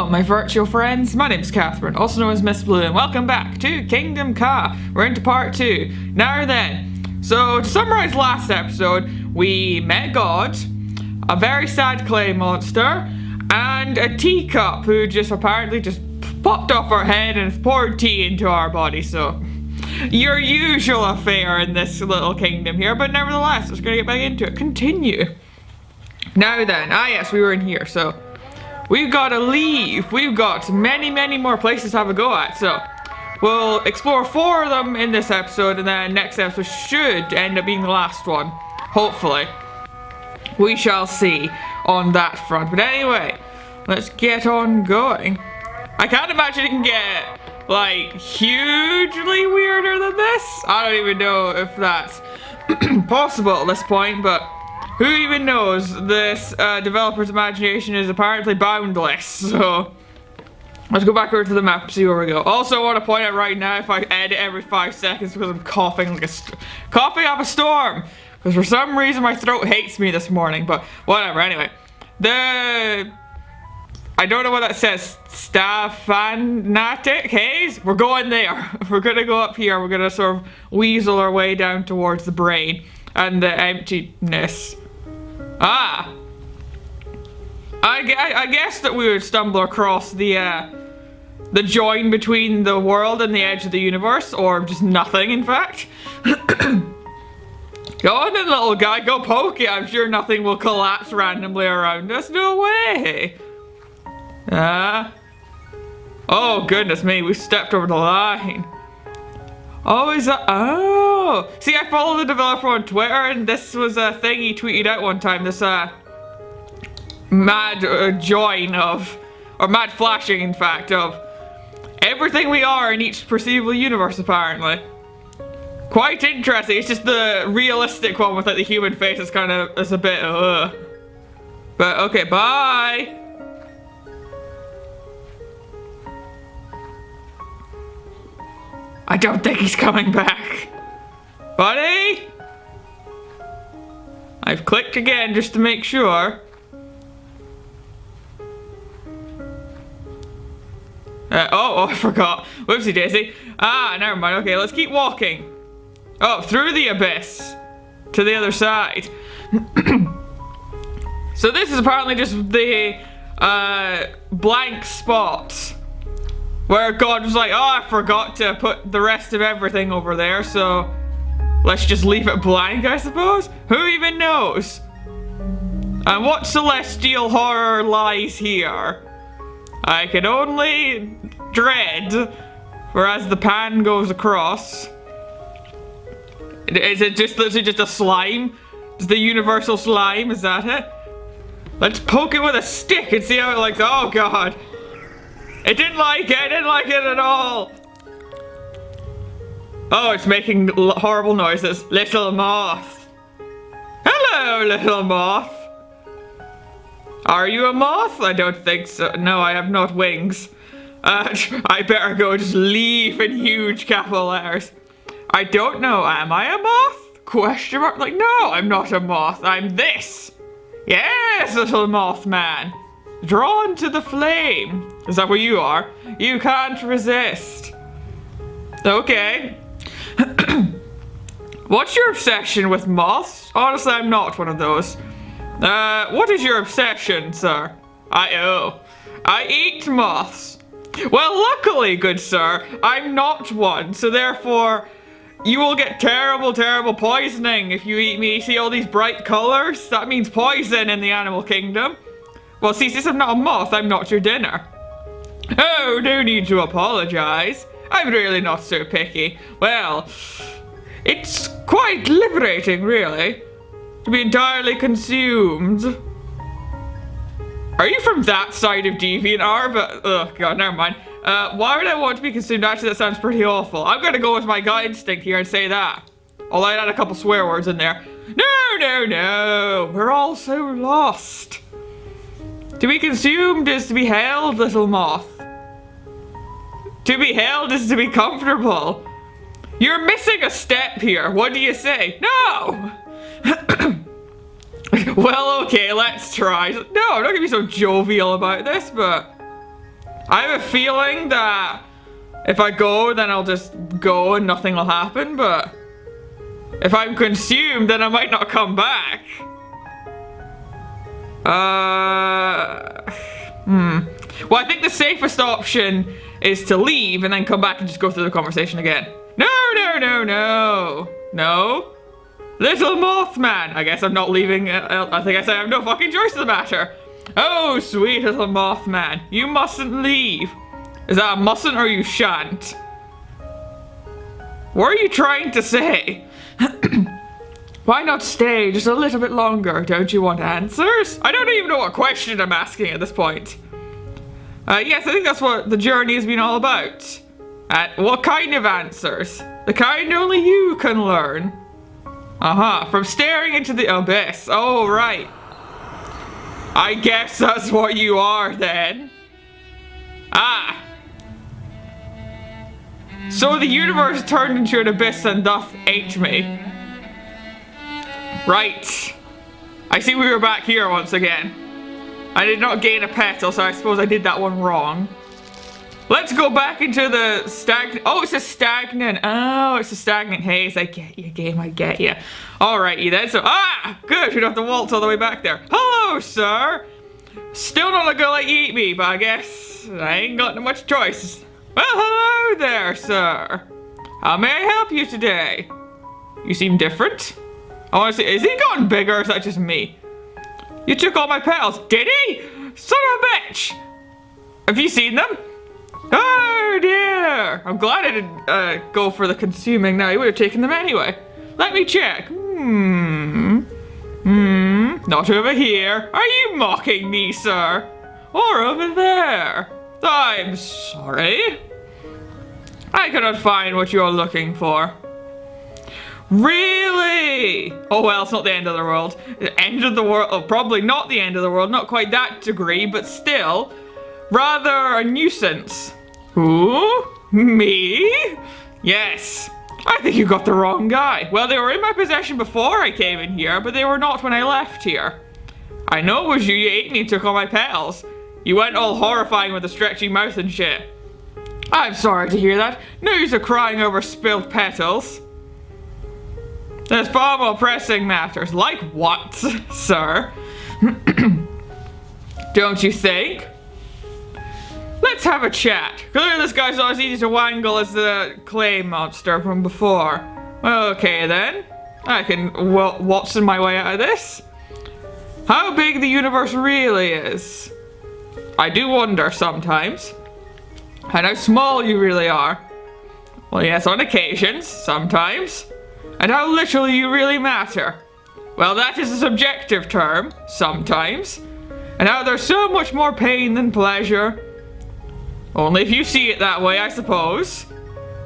Hello, my virtual friends. My name's Catherine, also known as Miss Blue, and welcome back to Kingdom Ka. We're into part 2. Now then, so to summarize last episode, we met God, a very sad clay monster, and a teacup who just apparently just popped off our head and poured tea into our body. So your usual affair in this little kingdom here, but nevertheless, let's gonna get back into it. Continue. Now then, yes, we were in here, so we've got to leave. We've got many more places to have a go at, so we'll explore 4 of them in this episode, and then next episode should end up being the last one. Hopefully. We shall see on that front. But anyway, let's get on going. I can't imagine it can get, like, hugely weirder than this. I don't even know if that's possible at this point, but who even knows? This developer's imagination is apparently boundless, so let's go back over to the map and see where we go. Also, I want to point out right now, if I edit every 5 seconds because I'm coughing like coughing up a storm, because for some reason my throat hates me this morning, but whatever. Anyway, I don't know what that says. Staphanatic haze? We're going there. We're gonna go up here. We're gonna sort of weasel our way down towards the brain and the emptiness. I guess that we would stumble across the join between the world and the edge of the universe, or just nothing, in fact. Go on then, little guy, go poke it. I'm sure nothing will collapse randomly around us. No way. Oh, goodness me, we stepped over the line. Oh, is that? Oh, see, I follow the developer on Twitter, and this was a thing he tweeted out one time. This mad join of, or mad flashing, in fact, of everything we are in each perceivable universe. Apparently, quite interesting. It's just the realistic one with like the human face is kind of a bit. But okay, bye. I don't think he's coming back. Buddy? I've clicked again just to make sure. Oh, I forgot. Whoopsie daisy. Never mind. Okay, let's keep walking. Oh, through the abyss. To the other side. So this is apparently just the blank spot where God was like, oh, I forgot to put the rest of everything over there, so let's just leave it blank, I suppose? Who even knows? And what celestial horror lies here? I can only dread, for as the pan goes across. Is it just literally just a slime? Is the universal slime, is that it? Let's poke it with a stick and see how it likes. Oh God. It didn't like it. I didn't like it at all. Oh, it's making horrible noises. Little moth. Hello, little moth. Are you a moth? I don't think so. No, I have not wings. I better go just leave in huge capital letters. I don't know. Am I a moth? Question mark. Like, no, I'm not a moth. I'm this. Yes, little moth man. Drawn to the flame. Is that what you are? You can't resist. Okay. What's your obsession with moths? Honestly, I'm not one of those. What is your obsession, sir? I eat moths. Well, luckily, good sir, I'm not one, so therefore, you will get terrible poisoning if you eat me. See all these bright colors? That means poison in the animal kingdom. Well, see, since I'm not a moth, I'm not your dinner. Oh, no need to apologize. I'm really not so picky. Well, it's quite liberating, really, to be entirely consumed. Are you from that side of DeviantArt? But, oh God, never mind. Why would I want to be consumed? Actually, that sounds pretty awful. I'm gonna go with my gut instinct here and say that. Although I had a couple swear words in there. No. We're all so lost. To be consumed is to be held, little moth. To be held is to be comfortable. You're missing a step here. What do you say? No! Well, okay, let's try. No, I'm not gonna be so jovial about this, but I have a feeling that if I go, then I'll just go and nothing will happen, but if I'm consumed, then I might not come back. Well, I think the safest option is to leave and then come back and just go through the conversation again. No, no, no, no. No. Little Mothman. I guess I'm not leaving. I think I said I have no fucking choice in the matter. Oh, sweet little Mothman. You mustn't leave. Is that a mustn't or you shan't? What are you trying to say? Why not stay just a little bit longer? Don't you want answers? I don't even know what question I'm asking at this point. Yes, I think that's what the journey has been all about. What kind of answers? The kind only you can learn. From staring into the abyss. Oh, right. I guess that's what you are then. Ah. So the universe turned into an abyss and doth ate me. Right. I see we were back here once again. I did not gain a petal, so I suppose I did that one wrong. Let's go back into the stagnant. Oh, it's a stagnant. Oh, it's a stagnant haze. I get you, game. I get you. Alright, you then. So, good. We don't have to waltz all the way back there. Hello, sir. Still not gonna let you eat me, but I guess I ain't got much choice. Well, hello there, sir. How may I help you today? You seem different. I want to see, is he gotten bigger or is that just me? You took all my petals. Did he? Son of a bitch. Have you seen them? Oh dear. I'm glad I didn't go for the consuming now. You would have taken them anyway. Let me check. Not over here. Are you mocking me, sir? Or over there? I'm sorry. I cannot find what you are looking for. Really? Oh well, it's not the end of the world. The end of the world, oh, probably not the end of the world, not quite that degree, but still, rather a nuisance. Who? Me? Yes. I think you got the wrong guy. Well, they were in my possession before I came in here, but they were not when I left here. I know it was you. You ate me and took all my petals. You went all horrifying with a stretchy mouth and shit. I'm sorry to hear that. No use of crying over spilled petals. There's far more pressing matters. Like what, sir? Don't you think? Let's have a chat. Clearly this guy's not as easy to wangle as the clay monster from before. Okay then. I can waltz my way out of this. How big the universe really is. I do wonder sometimes. And how small you really are. Well, yes, on occasions, sometimes. And how little you really matter. Well, that is a subjective term, sometimes. And how there's so much more pain than pleasure. Only if you see it that way, I suppose.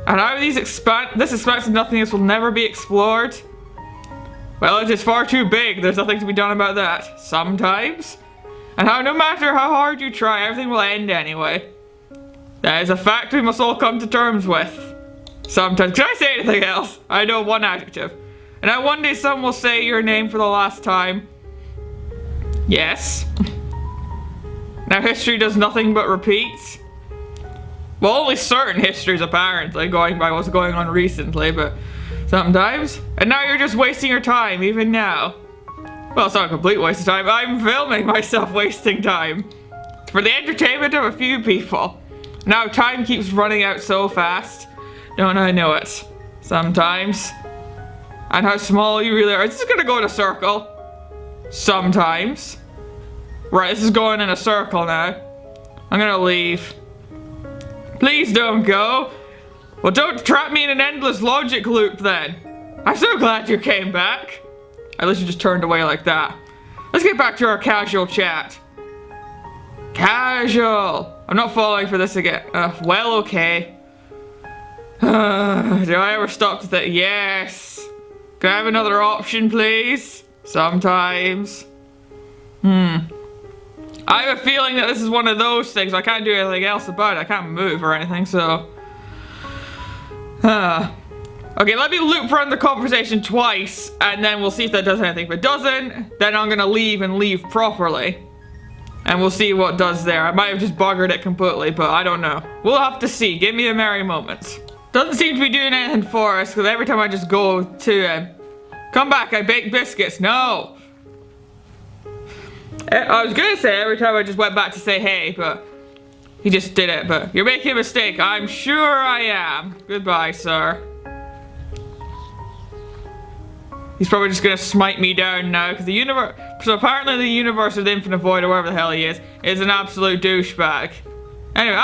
And how this expanse of nothingness will never be explored. Well, it is far too big. There's nothing to be done about that. Sometimes. And how no matter how hard you try, everything will end anyway. That is a fact we must all come to terms with. Sometimes. Can I say anything else? I know one adjective. And now one day someone will say your name for the last time. Yes. Now history does nothing but repeat. Well, only certain histories apparently, going by what's going on recently, but sometimes. And now you're just wasting your time, even now. Well, it's not a complete waste of time. I'm filming myself wasting time. For the entertainment of a few people. Now time keeps running out so fast. Don't I know it? Sometimes. And how small you really are. Is this gonna go in a circle? Sometimes. Right, this is going in a circle now. I'm gonna leave. Please don't go. Well, don't trap me in an endless logic loop then. I'm so glad you came back. At least you just turned away like that. Let's get back to our casual chat. Casual. I'm not falling for this again. Well, okay. Do I ever stop to think? Yes. Can I have another option, please? Sometimes. I have a feeling that this is one of those things. I can't do anything else about it. I can't move or anything, so. Okay, let me loop around the conversation twice, and then we'll see if that does anything. If it doesn't, then I'm gonna leave and leave properly. And we'll see what does there. I might have just buggered it completely, but I don't know. We'll have to see. Give me a merry moment. Doesn't seem to be doing anything for us, because every time I just go to him. Come back, I baked biscuits. No. I was gonna say every time I just went back to say hey, but he just did it. But you're making a mistake. I'm sure I am. Goodbye, sir. He's probably just gonna smite me down now, because the universe. So apparently the universe of the infinite void, or wherever the hell he is an absolute douchebag. Anyway,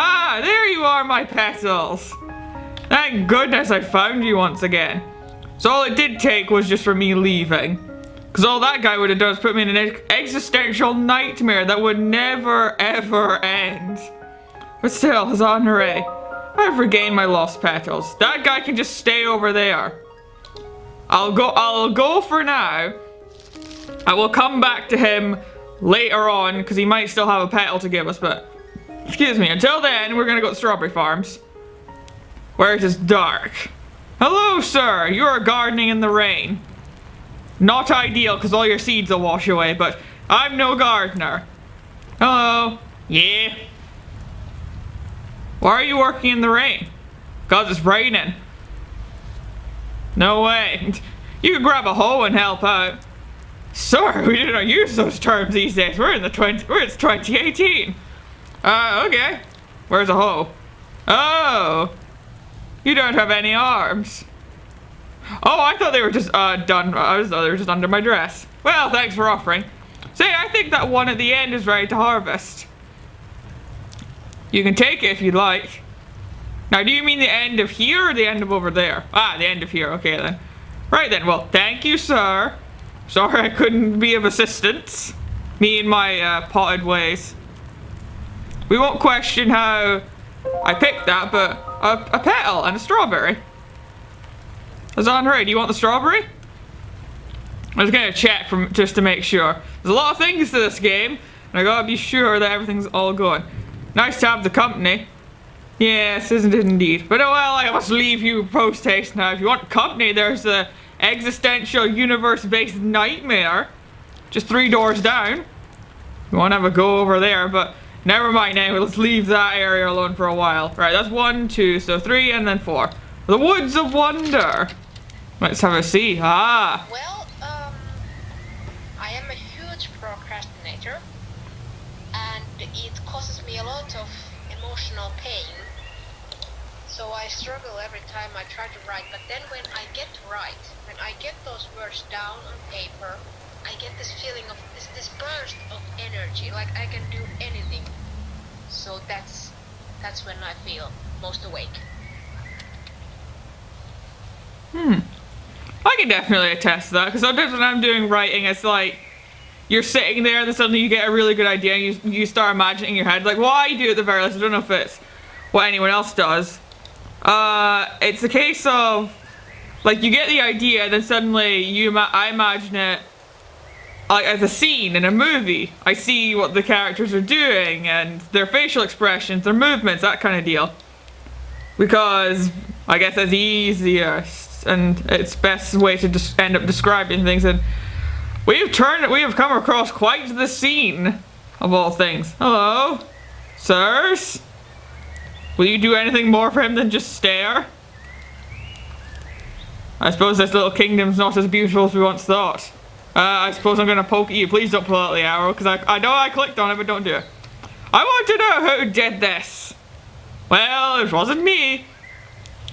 there you are, my petals. Thank goodness I found you once again. So all it did take was just for me leaving. Because all that guy would have done is put me in an existential nightmare that would never ever end. But still, as Henri, I've regained my lost petals. That guy can just stay over there. I'll go for now. I will come back to him later on, because he might still have a petal to give us, but excuse me, until then, we're gonna go to Strawberry Farms, where it is dark. Hello, sir. You are gardening in the rain. Not ideal, because all your seeds will wash away, but I'm no gardener. Hello. Yeah. Why are you working in the rain? Because it's raining. No way. You could grab a hoe and help out. Sir, we do not use those terms these days. It's 2018. Okay. Where's a hoe? Oh. You don't have any arms. Oh, I thought they were just done. I thought they were just under my dress. Well, thanks for offering. Say, I think that one at the end is ready to harvest. You can take it if you'd like. Now, do you mean the end of here or the end of over there? Ah, the end of here. Okay, then. Right then. Well, thank you, sir. Sorry I couldn't be of assistance. Me and my potted ways. We won't question how I picked that, but a petal and a strawberry. Henri, do you want the strawberry? I was gonna check just to make sure. There's a lot of things to this game, and I gotta be sure that everything's all good. Nice to have the company. Yes, isn't it indeed? But oh well, I must leave you post-haste now. If you want company, there's the existential universe-based nightmare. Just 3 doors down. You wanna have a go over there, but never mind anyway, let's leave that area alone for a while. Right, that's 1, 2, so 3 and then 4. The Woods of Wonder. Let's have a see. Ah. Well, I am a huge procrastinator, and it causes me a lot of emotional pain. So I struggle every time I try to write, but then when I get to write, when I get those words down on paper, I get this feeling of this burst of energy, like I can do anything. So that's when I feel most awake. I can definitely attest to that, because sometimes when I'm doing writing, it's like you're sitting there and then suddenly you get a really good idea and you start imagining in your head, like what I do at the very least. I don't know if it's what anyone else does. It's a case of like you get the idea, then suddenly I imagine it like as a scene in a movie. I see what the characters are doing and their facial expressions, their movements, that kind of deal. Because I guess that's easiest and it's best way to just end up describing things. And we have come across quite the scene of all things. Hello, sirs. Will you do anything more for him than just stare? I suppose this little kingdom's not as beautiful as we once thought. I suppose I'm gonna poke at you. Please don't pull out the arrow, because I know I clicked on it, but don't do it. I want to know who did this. Well, it wasn't me.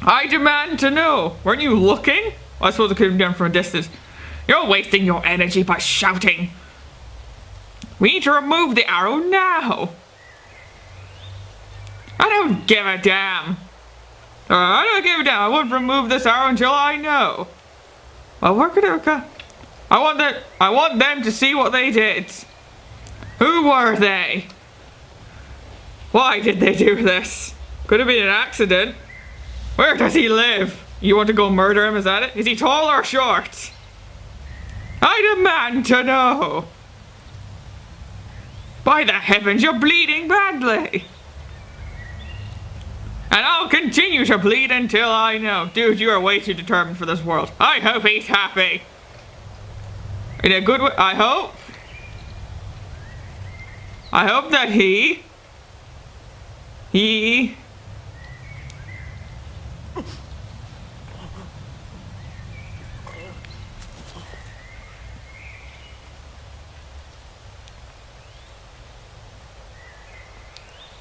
I demand to know. Weren't you looking? Well, I suppose it could have been done from a distance. You're wasting your energy by shouting. We need to remove the arrow now. I don't give a damn. I don't give a damn. I won't remove this arrow until I know. Well, where could it go? I want them to see what they did. Who were they? Why did they do this? Could have been an accident. Where does he live? You want to go murder him, is that it? Is he tall or short? I demand to know. By the heavens, you're bleeding badly. And I'll continue to bleed until I know. Dude, you are way too determined for this world. I hope he's happy. In a good way, I hope. I hope that he...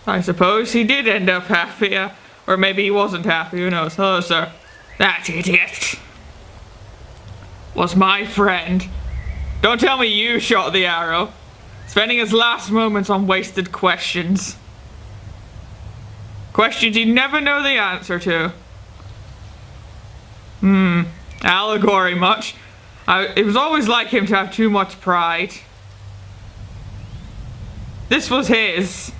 I suppose he did end up happy, or maybe he wasn't happy, who knows. Hello, sir. That idiot was my friend. Don't tell me you shot the arrow. Spending his last moments on wasted questions. Questions you never know the answer to. Allegory much. It was always like him to have too much pride. This was his.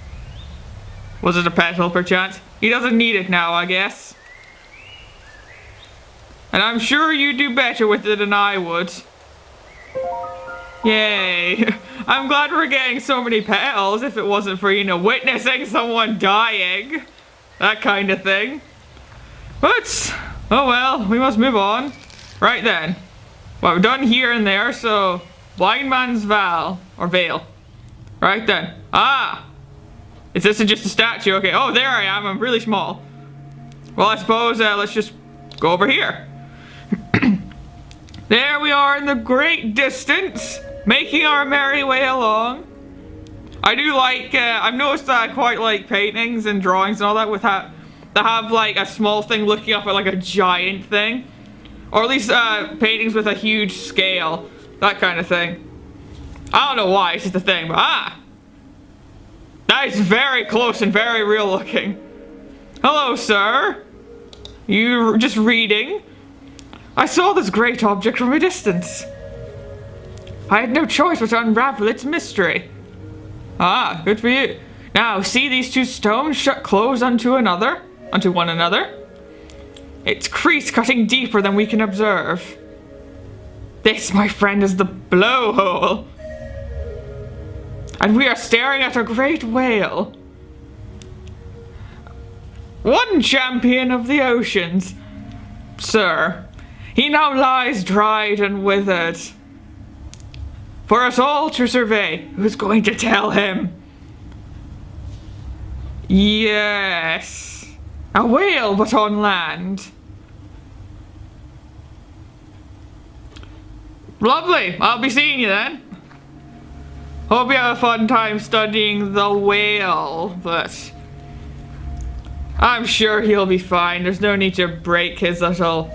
Was it a petal, perchance? He doesn't need it now, I guess. And I'm sure you do better with it than I would. Yay. I'm glad we're getting so many petals if it wasn't for, you know, witnessing someone dying. That kind of thing. But, oh well, we must move on. Right then. Well, we've done here and there, so... Blind man's veil. Or veil. Right then. Ah! Is this just a statue? Okay. Oh, there I am. I'm really small. Well, I suppose let's just go over here. There we are in the great distance, making our merry way along. I do like, I've noticed that I quite like paintings and drawings and all that that have like a small thing looking up at like a giant thing. Or at least paintings with a huge scale. That kind of thing. I don't know why, it's just a thing, but that is very close and very real looking. Hello, sir. You just reading? I saw this great object from a distance. I had no choice but to unravel its mystery. Ah, good for you. Now, see these two stones shut close onto one another? Its crease cutting deeper than we can observe. This, my friend, is the blowhole. And we are staring at a great whale. One champion of the oceans. Sir, he now lies dried and withered. For us all to survey. Who's going to tell him? Yes. A whale, but on land. Lovely. I'll be seeing you then. Hope you have a fun time studying the whale, but I'm sure he'll be fine. There's no need to break his little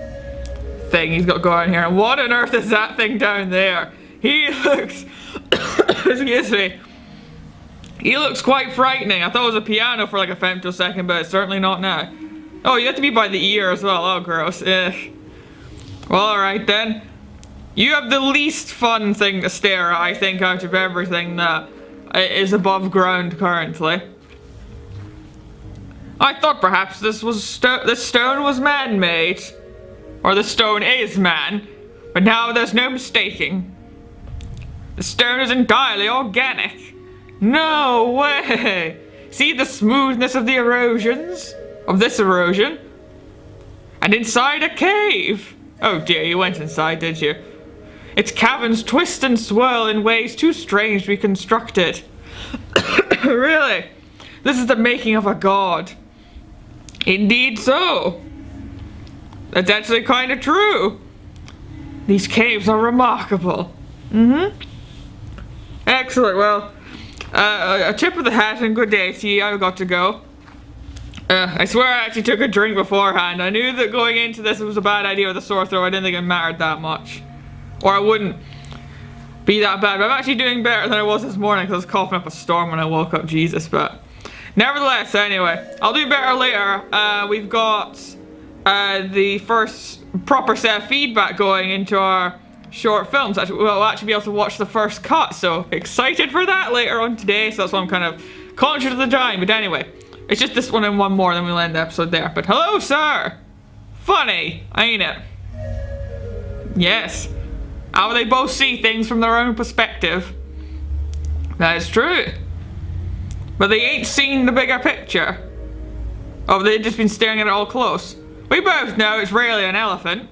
thing he's got going here. And what on earth is that thing down there? He looks, excuse me, he looks quite frightening. I thought it was a piano for like a femtosecond, but it's certainly not now. Oh, you have to be by the ear as well. Oh, gross. Ugh. Well, alright then. You have the least fun thing to stare at, I think, out of everything that is above ground currently. I thought perhaps this stone was man-made. Or the stone is man. But now there's no mistaking. The stone is entirely organic. No way! See the smoothness of the erosions? Of this erosion? And inside a cave! Oh dear, you went inside, did you? Its caverns twist and swirl in ways too strange to be constructed. Really? This is the making of a god. Indeed so. That's actually kind of true. These caves are remarkable. Excellent. Well, a tip of the hat and good day to you. I've got to go. I swear I actually took a drink beforehand. I knew that going into this was a bad idea with a sore throat. I didn't think it mattered that much. Or I wouldn't be that bad. But I'm actually doing better than I was this morning because I was coughing up a storm when I woke up. Jesus, but nevertheless, anyway, I'll do better later. We've got the first proper set of feedback going into our short films. We'll actually be able to watch the first cut, so excited for that later on today. So that's why I'm kind of conscious of the time. But anyway, it's just this one and one more, then we'll end the episode there. But hello, sir. Funny, ain't it? Yes. How they both see things from their own perspective. That is true. But they ain't seen the bigger picture. Oh, they've just been staring at it all close. We both know it's rarely an elephant.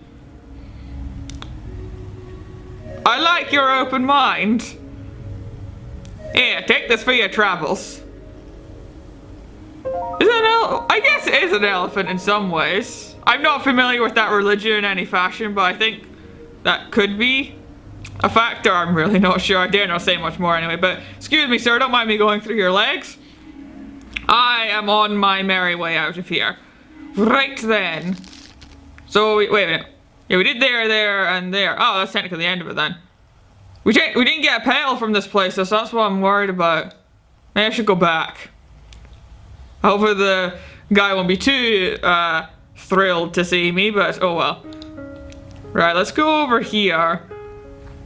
I like your open mind. Here, take this for your travels. Is it I guess it is an elephant in some ways. I'm not familiar with that religion in any fashion, but I think that could be a factor. I'm really not sure. I dare not say much more anyway, but excuse me, sir, don't mind me going through your legs. I am on my merry way out of here. Right then. So, wait a minute. Yeah, we did there, and there. Oh, that's technically the end of it then. We didn't get a petal from this place, so that's what I'm worried about. Maybe I should go back. Hopefully the guy won't be too thrilled to see me, but oh well. Right, let's go over here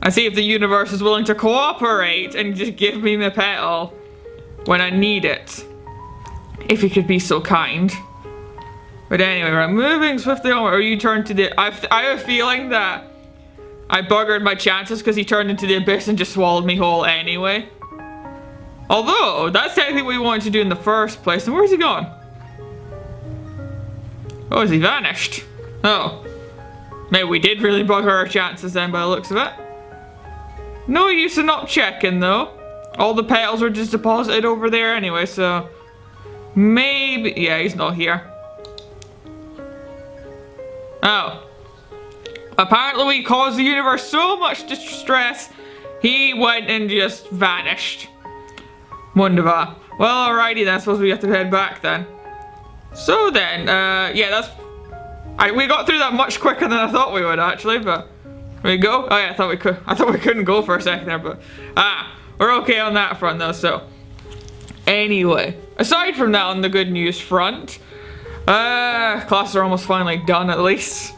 and see if the universe is willing to cooperate and just give me my petal when I need it. If he could be so kind. But anyway, we're moving swiftly on. Or you turn to the... I have a feeling that I buggered my chances because he turned into the abyss and just swallowed me whole anyway. Although, that's technically what we wanted to do in the first place. And where's he gone? Oh, has he vanished? Oh. Maybe we did really bugger our chances then by the looks of it. No use in not checking though. All the petals were just deposited over there anyway, so... Maybe... Yeah, he's not here. Oh. Apparently we caused the universe so much distress, he went and just vanished. Wonderful. Well, alrighty then, I suppose we have to head back then. So then, yeah, that's... we got through that much quicker than I thought we would actually, but... There we go. Oh yeah, I thought we couldn't go for a second there, but... we're okay on that front though, so... Anyway, aside from that on the good news front, classes are almost finally done at least.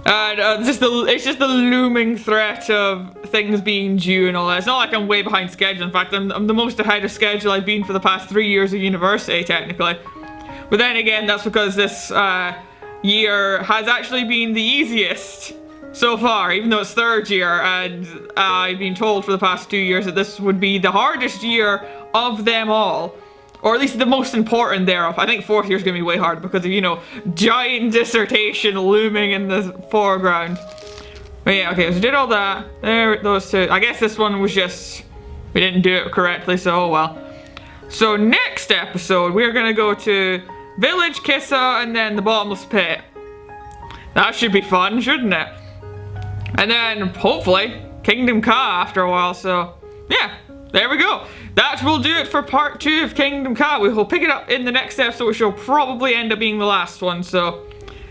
And it's just the looming threat of things being due and all that. It's not like I'm way behind schedule. In fact, I'm the most ahead of schedule I've been for the past 3 years of university, technically. But then again, that's because this year has actually been the easiest so far, even though it's third year, and I've been told for the past 2 years that this would be the hardest year of them all. Or at least the most important thereof. I think fourth year is going to be way harder because of, you know, giant dissertation looming in the foreground. But yeah, okay, so we did all that. There, those two. I guess this one was just... We didn't do it correctly, so oh well. So next episode, we're going to go to Village Kissa and then the Bottomless Pit. That should be fun, shouldn't it? And then, hopefully, Kingdom Ka after a while, so... Yeah, there we go. That will do it for part 2 of Kingdom Ka. We will pick it up in the next episode, which will probably end up being the last one, so...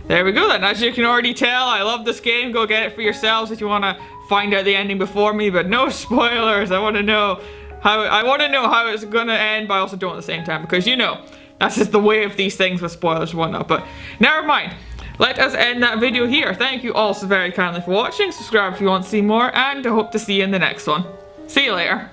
There we go then. As you can already tell, I love this game. Go get it for yourselves if you want to find out the ending before me, but no spoilers. I want to know how it's gonna end, but I also don't at the same time, because you know, that's just the way of these things with spoilers and whatnot. But never mind. Let us end that video here. Thank you all so very kindly for watching. Subscribe if you want to see more, and I hope to see you in the next one. See you later.